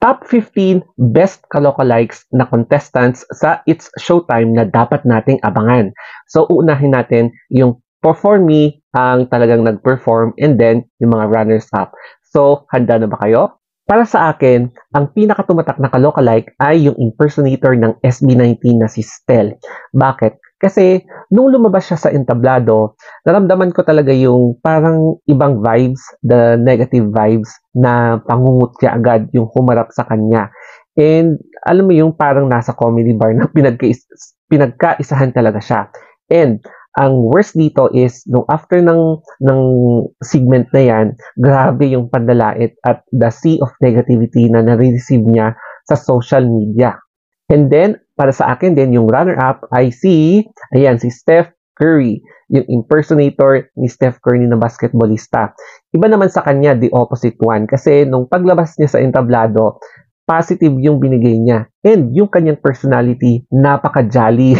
top 15 best kalokalikes na contestants sa It's Showtime na dapat nating abangan. So, uunahin natin yung for me, ang talagang nag-perform, and then yung mga runners-up. So, handa na ba kayo? Para sa akin, ang pinakatumatak na kalokalike ay yung impersonator ng SB19 na si Stel. Bakit? Kasi nung lumabas siya sa entablado, naramdaman ko talaga yung parang ibang vibes, the negative vibes na pangungutya agad yung humarap sa kanya. And alam mo yung parang nasa comedy bar na pinagkaisahan talaga siya. And ang worst dito is nung after ng segment na yan, grabe yung pandalait at the sea of negativity na nare-receive niya sa social media. And then, para sa akin din, yung runner-up ay si Steph Curry, yung impersonator ni Steph Curry na basketballista. Iba naman sa kanya, the opposite one. Kasi nung paglabas niya sa entablado, positive yung binigay niya. And yung kanyang personality, napaka-jolly.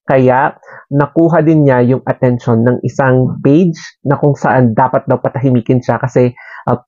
Kaya, nakuha din niya yung attention ng isang page na kung saan dapat daw patahimikin siya kasi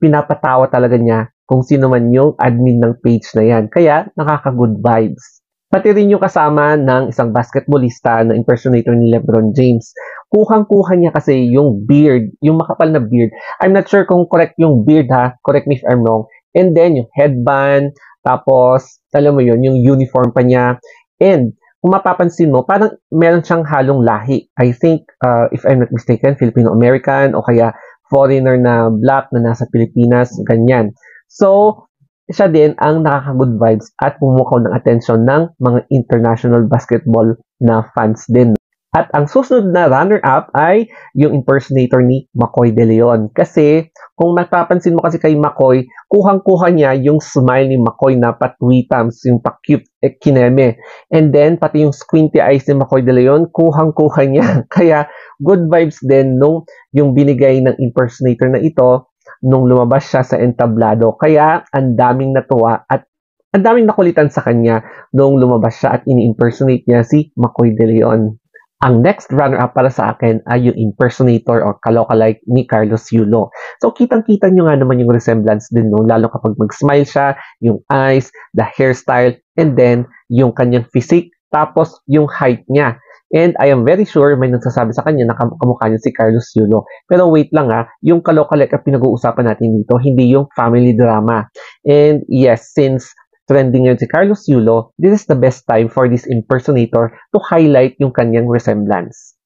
pinapatawa talaga niya kung sino man yung admin ng page na yan. Kaya, nakaka-good vibes. Pati rin yung kasama ng isang basketballista na impersonator ni LeBron James. Kuhang-kuha niya kasi yung beard, yung makapal na beard. I'm not sure kung correct yung beard ha, correct me if I'm wrong. And then yung headband, tapos alam mo yun, yung uniform pa niya. And kung mapapansin mo, parang meron siyang halong lahi. I think, if I'm not mistaken, Filipino-American o kaya foreigner na black na nasa Pilipinas, ganyan. So, siya din ang nakaka-good vibes at pumukaw ng atensyon ng mga international basketball na fans din. At ang susunod na runner-up ay yung impersonator ni McCoy De Leon. Kasi kung mapapansin mo kasi kay McCoy, kuhang-kuha niya yung smile ni McCoy na patwitams, yung pa-cute kineme. And then, pati yung squinty eyes ni McCoy De Leon, kuhang-kuha niya. Kaya, good vibes din nung yung binigay ng impersonator na ito nung lumabas siya sa entablado. Kaya, ang daming natuwa at ang daming nakulitan sa kanya nung lumabas siya at ini-impersonate niya si McCoy De Leon. Ang next runner-up para sa akin ay yung impersonator or kalokalike ni Carlos Yulo. So, kitang-kita nyo nga naman yung resemblance din, no? Lalo kapag mag-smile siya, yung eyes, the hairstyle, and then yung kanyang physique, tapos yung height niya. And I am very sure may nagsasabi sa kanya na kamukha niya si Carlos Yulo. Pero wait lang yung kalokalike ang pinag-uusapan natin dito, hindi yung family drama. And yes, since trending yun si Carlos Yulo, this is the best time for this impersonator to highlight yung kanyang resemblance.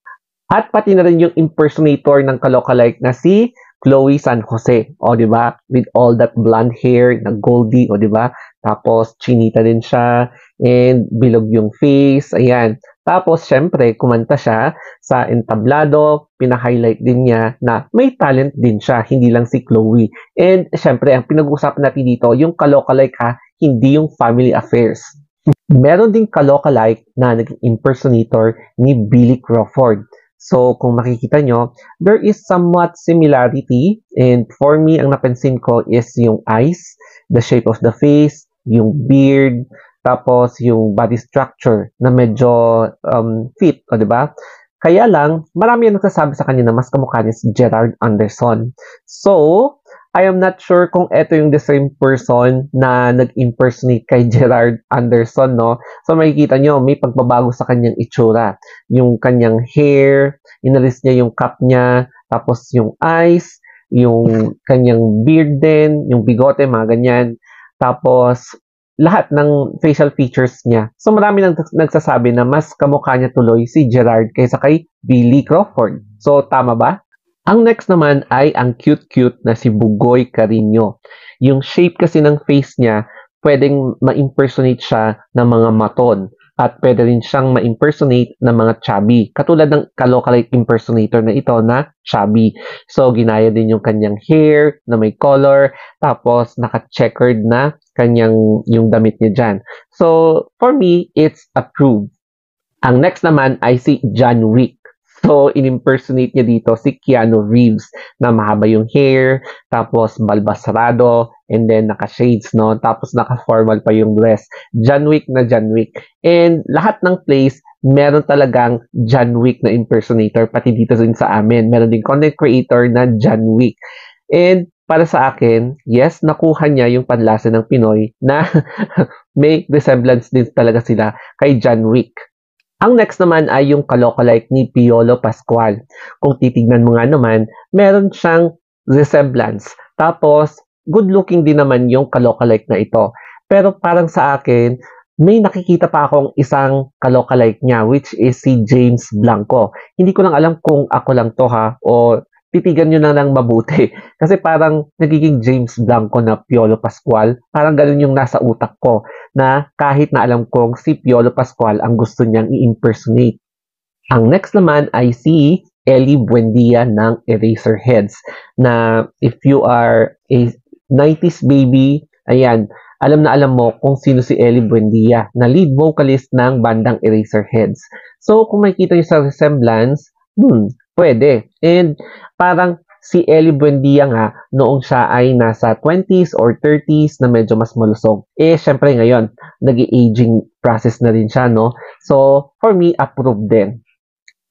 At pati na rin yung impersonator ng kalokalike na si Chloe San Jose. O, di ba? With all that blonde hair na goldie, o, di ba? Tapos, chinita din siya. And bilog yung face. Ayan. Tapos, syempre, kumanta siya sa entablado. Pina-highlight din niya na may talent din siya. Hindi lang si Chloe. And, syempre, ang pinag-uusapan natin dito, yung kalokalike hindi yung family affairs. Meron ding kalokalike na naging impersonator ni Billy Crawford. So, kung makikita nyo, there is somewhat similarity. And for me, ang napansin ko is yung eyes, the shape of the face, yung beard, tapos yung body structure na medyo fit, o diba? Kaya lang, marami ang nagsasabi sa kanya na mas kamukha niya si Gerard Anderson. So, I am not sure kung ito yung the same person na nag-impersonate kay Gerard Anderson, no? So, makikita nyo, may pagbabago sa kanyang itsura. Yung kanyang hair, inalis niya yung cap niya, tapos yung eyes, yung kanyang beard din, yung bigote, mga ganyan. Tapos, lahat ng facial features niya. So, marami nang nagsasabi na mas kamukha niya tuloy si Gerard kaysa kay Billy Crawford. So, tama ba? Ang next naman ay ang cute-cute na si Bugoy Carino. Yung shape kasi ng face niya, pwedeng ma-impersonate siya ng mga maton at pwede rin siyang ma-impersonate ng mga chubby. Katulad ng kalokalike impersonator na ito na chubby. So, ginaya din yung kanyang hair na may color, tapos naka-checkered na yung damit niya dyan. So, for me, it's approved. Ang next naman ay si John Wick. So, in-impersonate niya dito si Keanu Reeves na mahaba yung hair, tapos balbasarado, and then naka-shades, no? Tapos naka-formal pa yung dress. John Wick na John Wick. And lahat ng place, meron talagang John Wick na impersonator, pati dito rin sa amin. Meron din content creator na John Wick. And para sa akin, yes, nakuha niya yung panlasa ng Pinoy na may resemblance din talaga sila kay John Wick. Ang next naman ay yung kalokalike ni Piolo Pascual. Kung titignan mo nga naman, meron siyang resemblance. Tapos, good looking din naman yung kalokalike na ito. Pero parang sa akin, may nakikita pa akong isang kalokalike niya, which is si James Blanco. Hindi ko lang alam kung ako lang to ha, o titigan nyo na lang mabuti. Kasi parang nagiging James Blanco na Piolo Pascual. Parang ganun yung nasa utak ko na kahit na alam kong si Piolo Pascual ang gusto niyang i-impersonate. Ang next naman ay si Ellie Buendia ng Eraserheads na if you are a 90s baby, ayan, alam na alam mo kung sino si Ellie Buendia na lead vocalist ng bandang Eraserheads. So kung makikita niyo sa resemblance, pwede. And parang si Ellie Buendia nga, noong siya ay nasa 20s or 30s na medyo mas malusog. Syempre ngayon, nag-aging process na rin siya, no? So, for me, approved din.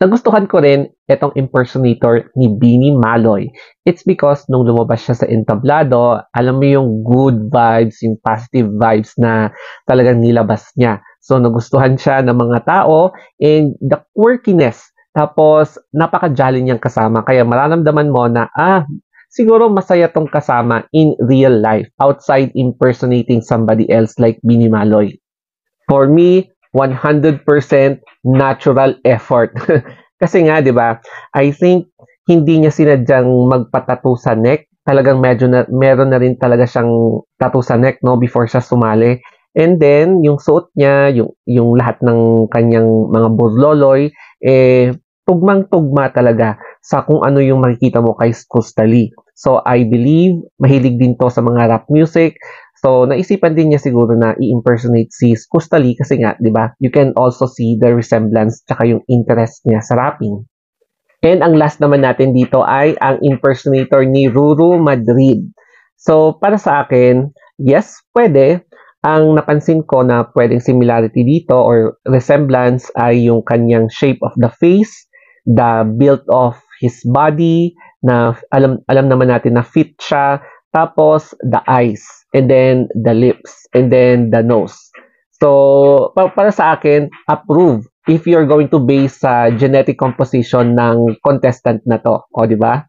Nagustuhan ko rin itong impersonator ni Beanie Maloy. It's because nung lumabas siya sa entablado, alam mo yung good vibes, yung positive vibes na talagang nilabas niya. So, nagustuhan siya ng mga tao and the quirkiness. Tapos, napaka-jolly niyang kasama. Kaya mararamdaman mo na, siguro masaya tong kasama in real life outside impersonating somebody else like Beanie Maloy. For me, 100% natural effort. Kasi nga, di ba, I think hindi niya sinadyang magpatato sa neck. Talagang meron na rin talaga siyang tattoo sa neck, no, before siya sumali. And then, yung suot niya, yung lahat ng kanyang mga burloloy, tugmang-tugma talaga sa kung ano yung makikita mo kay Skustali. So, I believe, mahilig din to sa mga rap music. So, naisipan din niya siguro na i-impersonate si Skustali kasi nga, di ba, you can also see the resemblance tsaka yung interest niya sa rapping. And ang last naman natin dito ay ang impersonator ni Ruru Madrid. So, para sa akin, yes, pwede. Ang napansin ko na pwedeng similarity dito or resemblance ay yung kanyang shape of the face, the build of his body, na alam naman natin na fit siya, tapos the eyes, and then the lips, and then the nose. So, para sa akin, approve if you're going to base sa genetic composition ng contestant na to. O, di ba?